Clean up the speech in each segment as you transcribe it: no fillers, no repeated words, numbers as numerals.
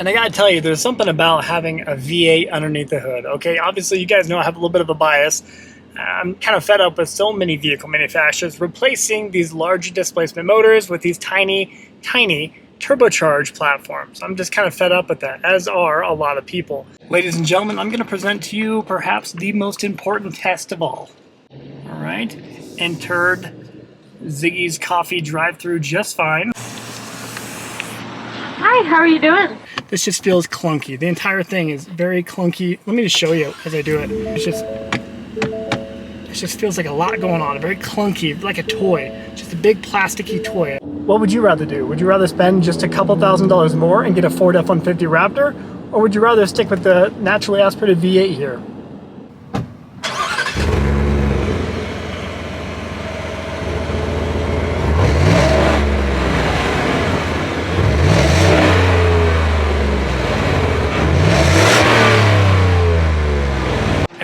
And I gotta tell you, there's something about having a V8 underneath the hood, okay? Obviously, you guys know I have a little bit of a bias. I'm kind of fed up with so many vehicle manufacturers replacing these large displacement motors with these tiny, tiny turbocharged platforms. I'm just kind of fed up with that, as are a lot of people. Ladies and gentlemen, I'm gonna present to you perhaps the most important test of all. All right, entered Ziggy's Coffee drive-thru just fine. Hi, how are you doing? This just feels clunky. The entire thing is very clunky. Let me just show you as I do it. It just feels like a lot going on. Very clunky, like a toy. Just a big plasticky toy. What would you rather do? Would you rather spend just a couple $1,000s more and get a Ford F150 Raptor? Or would you rather stick with the naturally aspirated V8 here?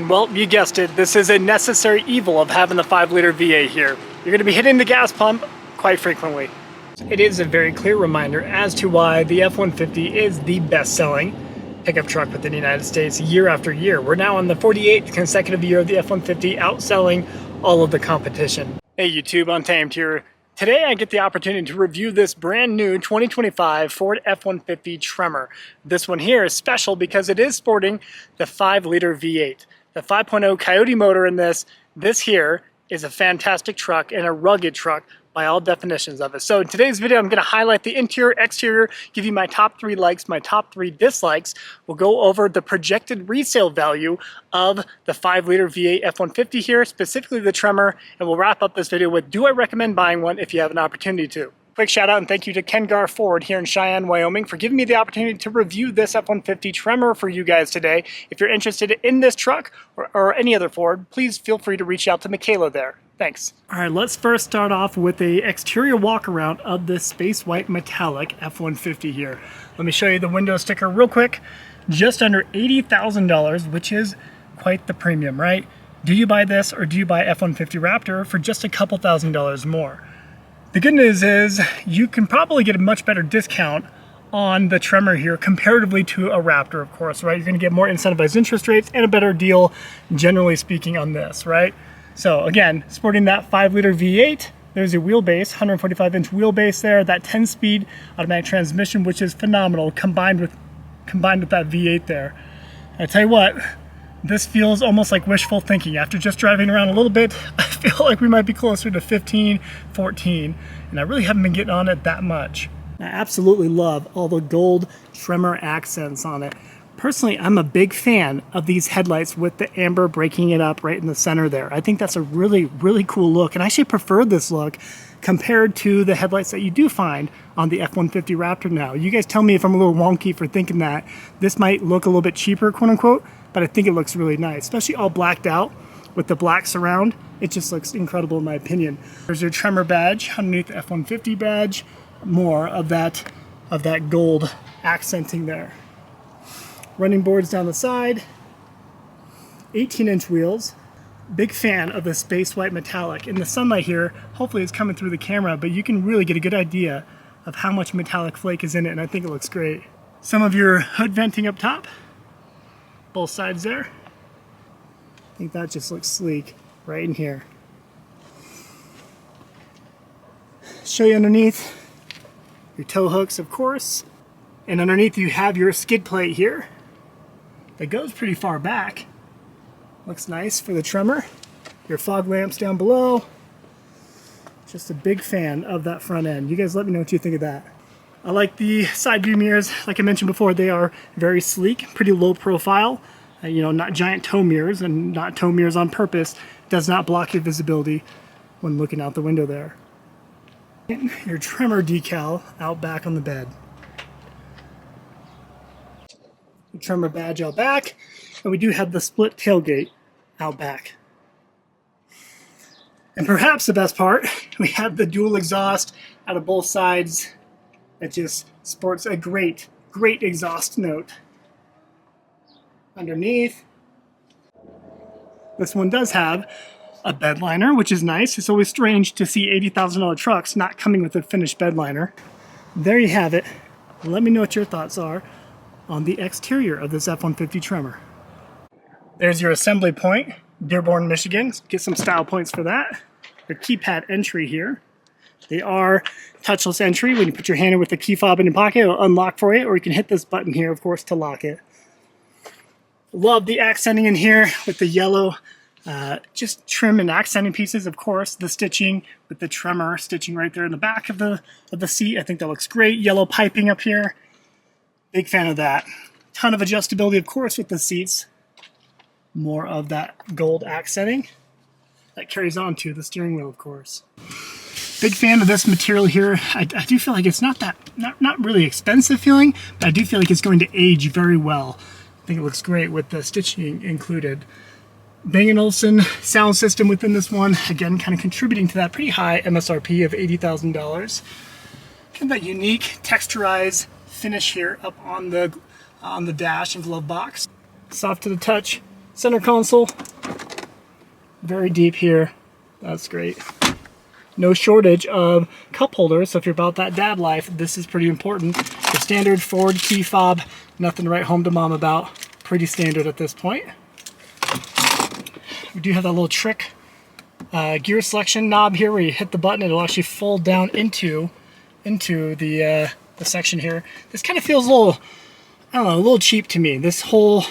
Well, you guessed it, this is a necessary evil of having the 5-liter V8 here. You're going to be hitting the gas pump quite frequently. It is a very clear reminder as to why the F-150 is the best-selling pickup truck within the United States year after year. We're now on the 48th consecutive year of the F-150 outselling all of the competition. Hey YouTube, Untamed here. Today I get the opportunity to review this brand new 2025 Ford F-150 Tremor. This one here is special because it is sporting the 5-liter V8. The 5.0 Coyote motor in this here is a fantastic truck and a rugged truck by all definitions of it. So in today's video, I'm going to highlight the interior, exterior, give you my top 3 likes, my top 3 dislikes. We'll go over the projected resale value of the 5-liter V8 F-150 here, specifically the Tremor, and we'll wrap up this video with, do I recommend buying one if you have an opportunity to? Quick shout out and thank you to Ken Gar Ford here in Cheyenne, Wyoming for giving me the opportunity to review this F-150 Tremor for you guys today. If you're interested in this truck or any other Ford, please feel free to reach out to Michaela there. Thanks. All right, let's first start off with the exterior walk around of this space white metallic F-150 here. Let me show you the window sticker real quick. Just under $80,000, which is quite the premium, right? Do you buy this or do you buy F-150 Raptor for just a couple $1,000s more? The good news is you can probably get a much better discount on the Tremor here comparatively to a Raptor, of course, right? You're going to get more incentivized interest rates and a better deal, generally speaking, on this, right? So again, sporting that 5-liter V8, there's a wheelbase, 145-inch wheelbase there, that 10-speed automatic transmission, which is phenomenal, combined with that V8 there. I tell you what, this feels almost like wishful thinking. After just driving around a little bit, I feel like we might be closer to 15, 14, and I really haven't been getting on it that much. I absolutely love all the gold Tremor accents on it. Personally, I'm a big fan of these headlights with the amber breaking it up right in the center there. I think that's a really, really cool look, and I actually prefer this look compared to the headlights that you do find on the F-150 Raptor now. You guys tell me if I'm a little wonky for thinking that this might look a little bit cheaper, quote unquote, but I think it looks really nice, especially all blacked out with the black surround. It just looks incredible in my opinion. There's your Tremor badge underneath the F-150 badge, more of that gold accenting there. Running boards down the side, 18-inch wheels. Big fan of the space white metallic. In the sunlight here, hopefully it's coming through the camera, but you can really get a good idea of how much metallic flake is in it, and I think it looks great. Some of your hood venting up top, both sides there. I think that just looks sleek right in here. Show you underneath, your tow hooks, of course, and underneath you have your skid plate here that goes pretty far back. Looks nice for the Tremor. Your fog lamps down below. Just a big fan of that front end. You guys let me know what you think of that. I like the side view mirrors. Like I mentioned before, they are very sleek, pretty low profile. You know, not giant tow mirrors, and not tow mirrors on purpose. Does not block your visibility when looking out the window there. And your Tremor decal out back on the bed. The Tremor badge out back, and we do have the split tailgate out back. And perhaps the best part, we have the dual exhaust out of both sides that just sports a great, great exhaust note. Underneath, this one does have a bed liner, which is nice. It's always strange to see $80,000 trucks not coming with a finished bed liner. There you have it. Let me know what your thoughts are on the exterior of this F-150 Tremor. There's your assembly point, Dearborn, Michigan. Get some style points for that. Your keypad entry here. They are touchless entry. When you put your hand in with the key fob in your pocket, it'll unlock for you, or you can hit this button here, of course, to lock it. Love the accenting in here with the yellow, just trim and accenting pieces, of course. The stitching with the Tremor stitching right there in the back of the seat. I think that looks great. Yellow piping up here. Big fan of that. Ton of adjustability, of course, with the seats. More of that gold accenting. That carries on to the steering wheel, of course. Big fan of this material here. I do feel like it's not really expensive feeling, but I do feel like it's going to age very well. I think it looks great with the stitching included. Bang & Olufsen sound system within this one, again, kind of contributing to that pretty high MSRP of $80,000. Kind of that unique texturized finish here up on the dash and glove box. Soft to the touch. Center console, very deep here. That's great. No shortage of cup holders, so if you're about that dad life, this is pretty important. The standard Ford key fob, nothing to write home to mom about. Pretty standard at this point. We do have that little trick gear selection knob here where you hit the button, it'll actually fold down into the section here. This kind of feels a little, I don't know, a little cheap to me. This whole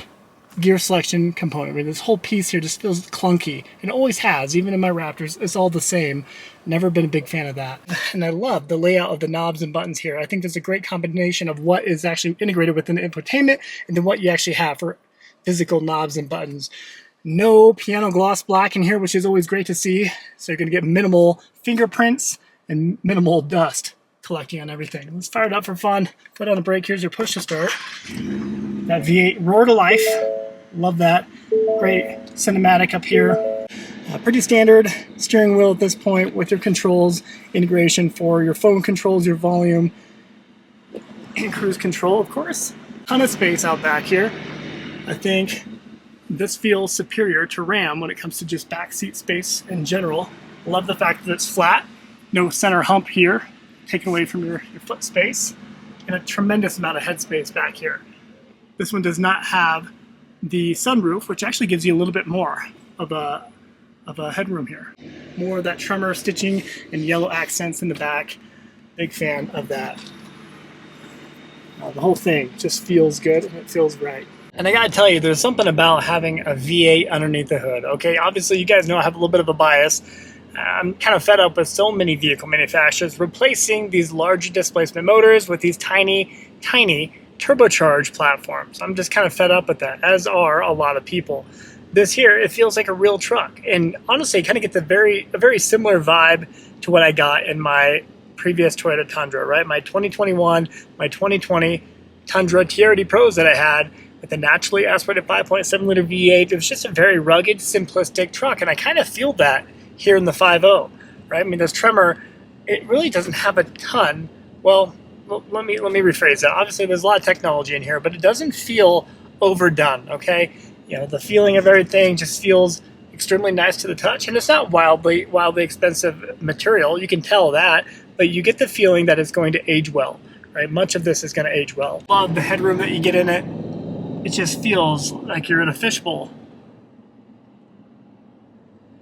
gear selection component. I mean, this whole piece here just feels clunky, and it always has. Even in my Raptors, it's all the same. Never been a big fan of that. And I love the layout of the knobs and buttons here. I think there's a great combination of what is actually integrated within the infotainment and then what you actually have for physical knobs and buttons. No piano gloss black in here, which is always great to see. So you're going to get minimal fingerprints and minimal dust collecting on everything. Let's fire it up for fun. Put on a brake. Here's your push to start. That V8 roar to life. Love that. Great cinematic up here. Pretty standard steering wheel at this point with your controls, integration for your phone controls, your volume, and cruise control, of course. Ton of space out back here. I think this feels superior to Ram when it comes to just back seat space in general. Love the fact that it's flat, no center hump here, taken away from your foot space, and a tremendous amount of headspace back here. This one does not have the sunroof, which actually gives you a little bit more of a headroom here. More of that Tremor stitching and yellow accents in the back. Big fan of that. The whole thing just feels good and it feels right. And I gotta tell you, there's something about having a V8 underneath the hood, okay? Obviously, you guys know I have a little bit of a bias. I'm kind of fed up with so many vehicle manufacturers replacing these large displacement motors with these tiny, tiny turbocharged platforms. I'm just kind of fed up with that, as are a lot of people. This here, it feels like a real truck. And honestly, it kind of gets a very similar vibe to what I got in my previous Toyota Tundra, right? My 2021, my 2020 Tundra TRD Pros that I had with the naturally aspirated 5.7 liter V8. It was just a very rugged, simplistic truck. And I kind of feel that here in the 5.0, right? I mean, this Tremor, it really doesn't have a ton. Well, let me rephrase that. Obviously, there's a lot of technology in here, but it doesn't feel overdone, okay? You know, the feeling of everything just feels extremely nice to the touch, and it's not wildly expensive material. You can tell that, but you get the feeling that it's going to age well, right? Much of this is going to age well. Love the headroom that you get in it. It just feels like you're in a fishbowl.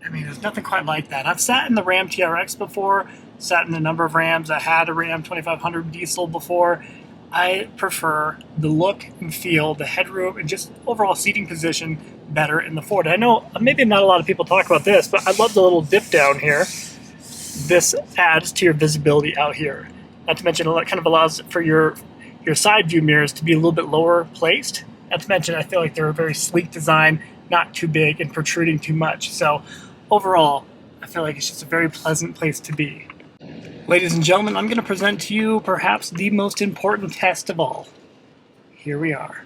I mean, there's nothing quite like that. I've sat in the Ram TRX before, sat in a number of Rams. I had a Ram 2500 diesel before. I prefer the look and feel, the headroom, and just overall seating position better in the Ford. I know maybe not a lot of people talk about this, but I love the little dip down here. This adds to your visibility out here. Not to mention, it kind of allows for your side view mirrors to be a little bit lower placed. Not to mention, I feel like they're a very sleek design, not too big and protruding too much. So overall, I feel like it's just a very pleasant place to be. Ladies and gentlemen, I'm going to present to you perhaps the most important test of all. Here we are.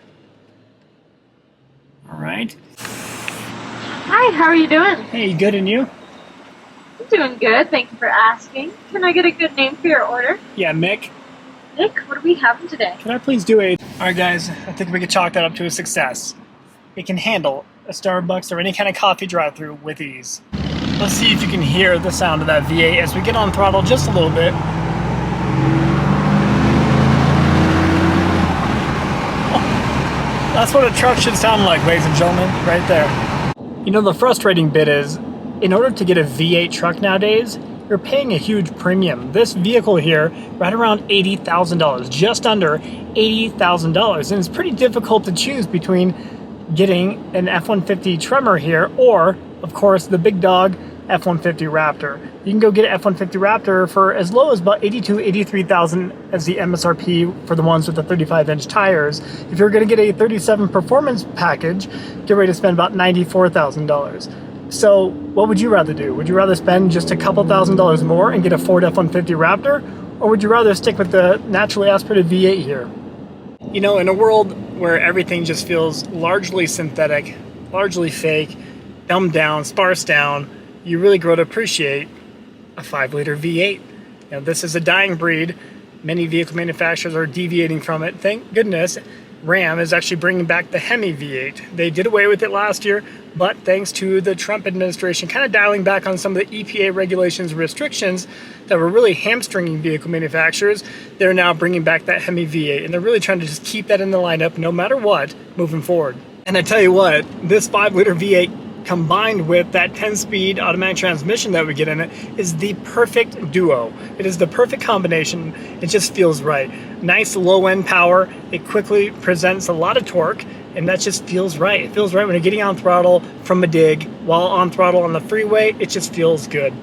All right. Hi, how are you doing? Hey, good, and you? I'm doing good, thank you for asking. Can I get a good name for your order? Yeah, Mick. Nick, what are we having today? Can I please do a... All right, guys, I think we can chalk that up to a success. It can handle a Starbucks or any kind of coffee drive-thru with ease. Let's see if you can hear the sound of that V8 as we get on throttle just a little bit. That's what a truck should sound like, ladies and gentlemen, right there. You know, the frustrating bit is, in order to get a V8 truck nowadays, you're paying a huge premium. This vehicle here, right around $80,000, just under $80,000. And it's pretty difficult to choose between getting an F-150 Tremor here or, of course, the big dog F-150 Raptor. You can go get an F-150 Raptor for as low as about $82,000, $83,000 as the MSRP for the ones with the 35-inch tires. If you're going to get a 37 performance package, get ready to spend about $94,000. So what would you rather do? Would you rather spend just a couple $1,000s more and get a Ford F-150 Raptor? Or would you rather stick with the naturally aspirated V8 here? You know, in a world where everything just feels largely synthetic, largely fake, dumbed down, sparse down, you really grow to appreciate a 5-liter V8. Now, this is a dying breed. Many vehicle manufacturers are deviating from it. Thank goodness Ram is actually bringing back the Hemi V8. They did away with it last year, but thanks to the Trump administration kind of dialing back on some of the EPA regulations and restrictions that were really hamstringing vehicle manufacturers, they're now bringing back that Hemi V8, and they're really trying to just keep that in the lineup no matter what moving forward. And I tell you what, this 5-liter V8 combined with that 10-speed automatic transmission that we get in it is the perfect duo. It is the perfect combination. It just feels right. Nice low-end power. It quickly presents a lot of torque, and that just feels right. It feels right when you're getting on throttle from a dig, while on throttle on the freeway, it just feels good.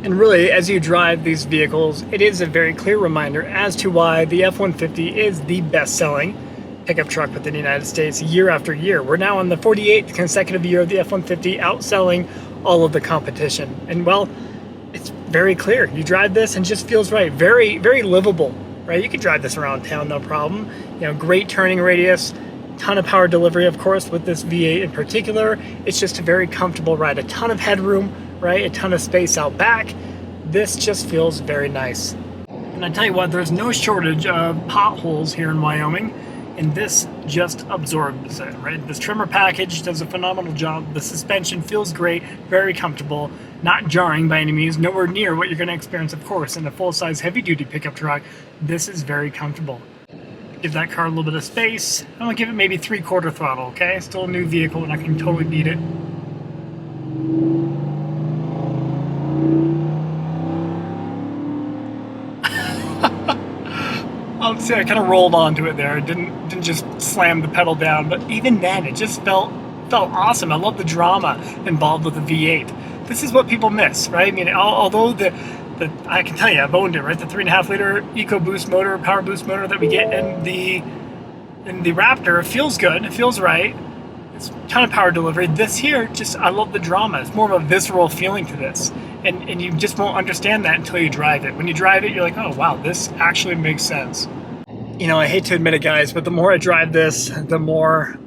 And really, as you drive these vehicles, it is a very clear reminder as to why the F-150 is the best-selling pickup truck within the United States year after year. We're now on the 48th consecutive year of the F-150 outselling all of the competition. And well, it's very clear. You drive this and it just feels right. Very, very livable, right? You can drive this around town, no problem. You know, great turning radius, ton of power delivery, of course, with this V8 in particular. It's just a very comfortable ride. A ton of headroom, right? A ton of space out back. This just feels very nice. And I tell you what, there's no shortage of potholes here in Wyoming. And this just absorbs it, right? This Tremor package does a phenomenal job. The suspension feels great, very comfortable, not jarring by any means, nowhere near what you're going to experience, of course, in a full-size heavy-duty pickup truck. This is very comfortable. Give that car a little bit of space. I'm going to give it maybe 3/4 throttle, okay? Still a new vehicle, and I can totally beat it. See, I kind of rolled onto it there. It didn't just slam the pedal down, but even then, it just felt awesome. I love the drama involved with the V8. This is what people miss, right? I mean, although I can tell you, I've owned it, right? The 3.5-liter EcoBoost motor, power boost motor that we get in the Raptor, it feels good. It feels right. It's a ton of power delivery. This here, I love the drama. It's more of a visceral feeling to this. And you just won't understand that until you drive it. When you drive it, you're like, oh, wow, this actually makes sense. You know, I hate to admit it, guys, but the more I drive this, the more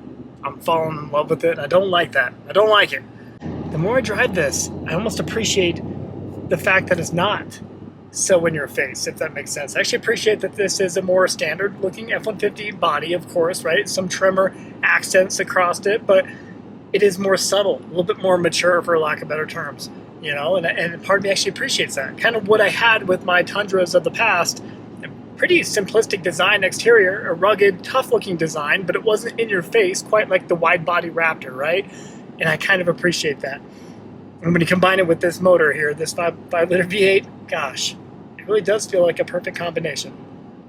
I'm falling in love with it. I don't like that. I don't like it. The more I drive this, I almost appreciate the fact that it's not so in your face, if that makes sense. I actually appreciate that this is a more standard-looking F-150 body, of course, right? Some Tremor accents across it, but it is more subtle, a little bit more mature, for lack of better terms. You know, and part of me actually appreciates that. Kind of what I had with my Tundras of the past. Pretty simplistic design exterior, a rugged, tough-looking design, but it wasn't in your face quite like the wide-body Raptor, right? And I kind of appreciate that. And when you combine it with this motor here, this 5-liter V8, gosh, it really does feel like a perfect combination.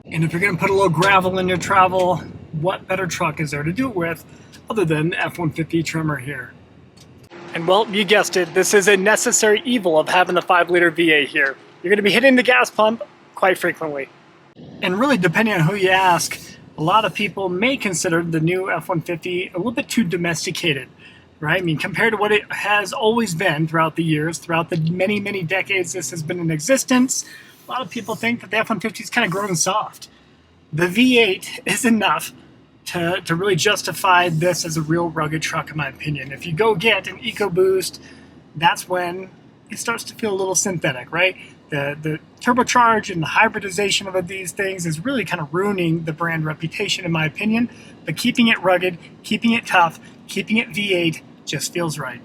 And if you're going to put a little gravel in your travel, what better truck is there to do it with other than the F-150 Tremor here? And well, you guessed it, this is a necessary evil of having the 5-liter V8 here. You're going to be hitting the gas pump quite frequently. And really, depending on who you ask, a lot of people may consider the new F-150 a little bit too domesticated, right? I mean, compared to what it has always been throughout the years, throughout the many, many decades this has been in existence, a lot of people think that the F-150 is kind of grown soft. The V8 is enough to really justify this as a real rugged truck, in my opinion. If you go get an EcoBoost, that's when it starts to feel a little synthetic, right? The turbocharge and the hybridization of these things is really kind of ruining the brand reputation, in my opinion. But keeping it rugged, keeping it tough, keeping it V8 just feels right.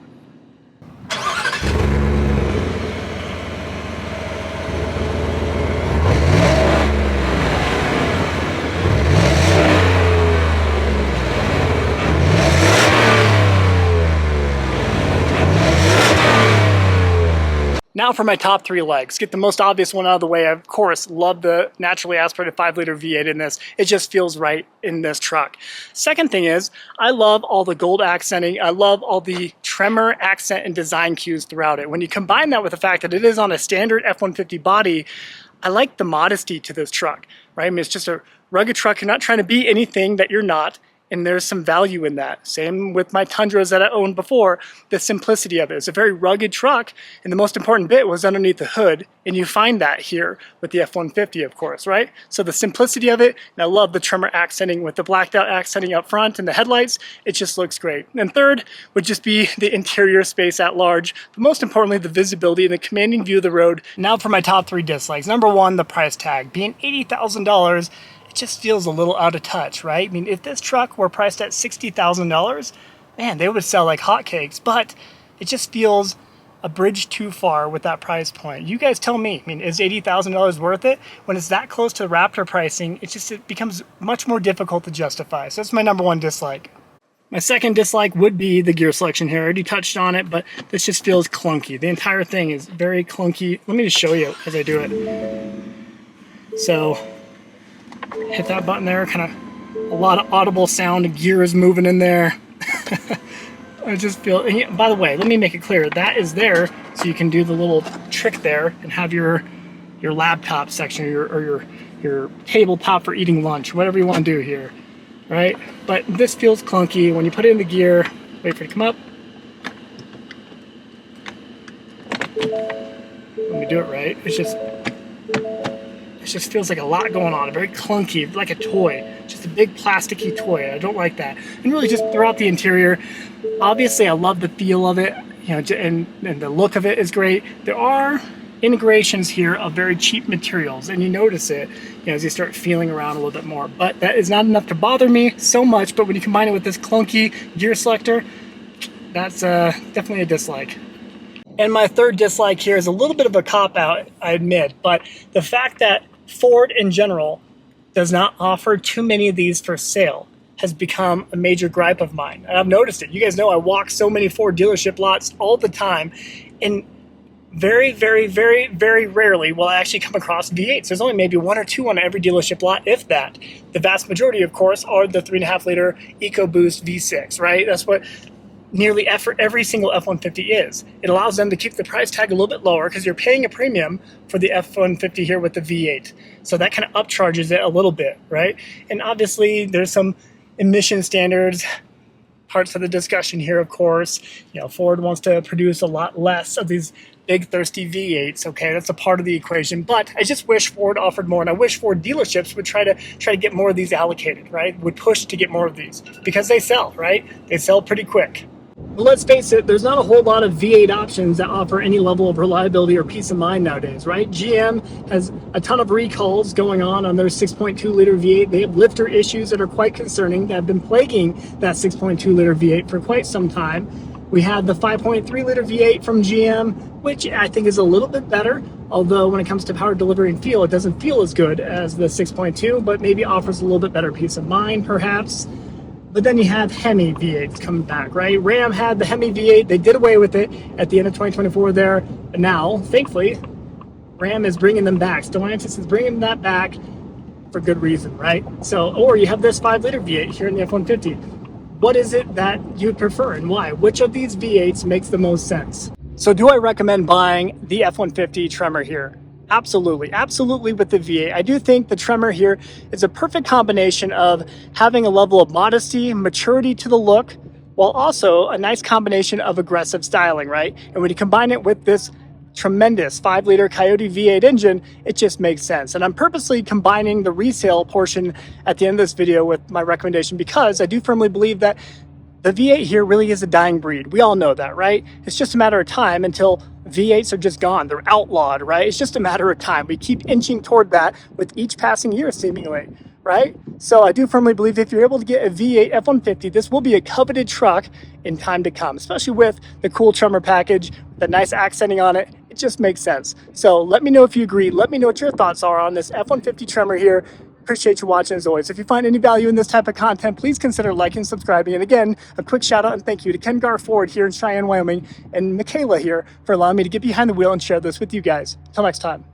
Now for my top three legs. Get the most obvious one out of the way. I, of course, love the naturally aspirated 5-liter V8 in this. It just feels right in this truck. Second thing is, I love all the gold accenting. I love all the Tremor accent and design cues throughout it. When you combine that with the fact that it is on a standard F-150 body, I like the modesty to this truck, right? I mean, it's just a rugged truck. You're not trying to be anything that you're not. And there's some value in that. Same with my Tundras that I owned before, the simplicity of it. It's a very rugged truck, and the most important bit was underneath the hood, and you find that here with the F-150, of course, right? So the simplicity of it, and I love the Tremor accenting with the blacked out accenting up front and the headlights. It just looks great. And third would just be the interior space at large, but most importantly, the visibility and the commanding view of the road. Now for my top three dislikes. Number one, the price tag. Being $80,000, just feels a little out of touch, right? I mean, if this truck were priced at $60,000, man, they would sell like hotcakes, but it just feels a bridge too far with that price point. You guys tell me, I mean, is $80,000 worth it? When it's that close to Raptor pricing, it becomes much more difficult to justify. So that's my number one dislike. My second dislike would be the gear selection here. I already touched on it, but this just feels clunky. The entire thing is very clunky. Let me just show you as I do it. So, hit that button there, kind of a lot of audible sound, gears moving in there. I just feel, by the way, let me make it clear, that is there so you can do the little trick there and have your laptop section or your tabletop for eating lunch, whatever you want to do here, right? But this feels clunky. When you put it in the gear, wait for it to come up. Let me do it right. It just feels like a lot going on, very clunky, like a toy, just a big plasticky toy. I don't like that. And really just throughout the interior, obviously I love the feel of it, you know, and the look of it is great. There are integrations here of very cheap materials, and you notice it, you know, as you start feeling around a little bit more. But that is not enough to bother me so much, but when you combine it with this clunky gear selector, that's definitely a dislike. And my third dislike here is a little bit of a cop-out, I admit, but the fact that Ford in general does not offer too many of these for sale has become a major gripe of mine. And I've noticed it. You guys know I walk so many Ford dealership lots all the time, and very, very, very, very rarely will I actually come across V8s. There's only maybe one or two on every dealership lot, if that. The vast majority, of course, are the 3.5-liter EcoBoost V6, right? That's what nearly every single F-150 is. It allows them to keep the price tag a little bit lower because you're paying a premium for the F-150 here with the V8. So that kind of upcharges it a little bit, right? And obviously there's some emission standards, parts of the discussion here, of course. You know, Ford wants to produce a lot less of these big thirsty V8s, okay? That's a part of the equation, but I just wish Ford offered more, and I wish Ford dealerships would try to get more of these allocated, right? Would push to get more of these because they sell, right? They sell pretty quick. But let's face it, there's not a whole lot of V8 options that offer any level of reliability or peace of mind nowadays, right? GM has a ton of recalls going on their 6.2-liter V8. They have lifter issues that are quite concerning that have been plaguing that 6.2-liter V8 for quite some time. We have the 5.3-liter V8 from GM, which I think is a little bit better, although when it comes to power delivery and feel, it doesn't feel as good as the 6.2, but maybe offers a little bit better peace of mind, perhaps. But then you have Hemi V8s coming back, right? Ram had the Hemi V8. They did away with it at the end of 2024 there. And now, thankfully, Ram is bringing them back. Stellantis is bringing that back for good reason, right? So, or you have this 5-liter V8 here in the F-150. What is it that you'd prefer and why? Which of these V8s makes the most sense? So do I recommend buying the F-150 Tremor here? Absolutely, absolutely with the V8. I do think the Tremor here is a perfect combination of having a level of modesty, maturity to the look, while also a nice combination of aggressive styling, right? And when you combine it with this tremendous 5-liter Coyote V8 engine, it just makes sense. And I'm purposely combining the resale portion at the end of this video with my recommendation because I do firmly believe that the V8 here really is a dying breed. We all know that, right? It's just a matter of time until V8s are just gone. They're outlawed, right? It's just a matter of time. We keep inching toward that with each passing year, seemingly, right? So I do firmly believe if you're able to get a V8 F-150, this will be a coveted truck in time to come, especially with the cool Tremor package, the nice accenting on it. It just makes sense. So let me know if you agree. Let me know what your thoughts are on this F-150 Tremor here. Appreciate you watching as always. If you find any value in this type of content, please consider liking and subscribing. And again, a quick shout out and thank you to Ken Gar Ford here in Cheyenne, Wyoming, and Michaela here for allowing me to get behind the wheel and share this with you guys. Until next time.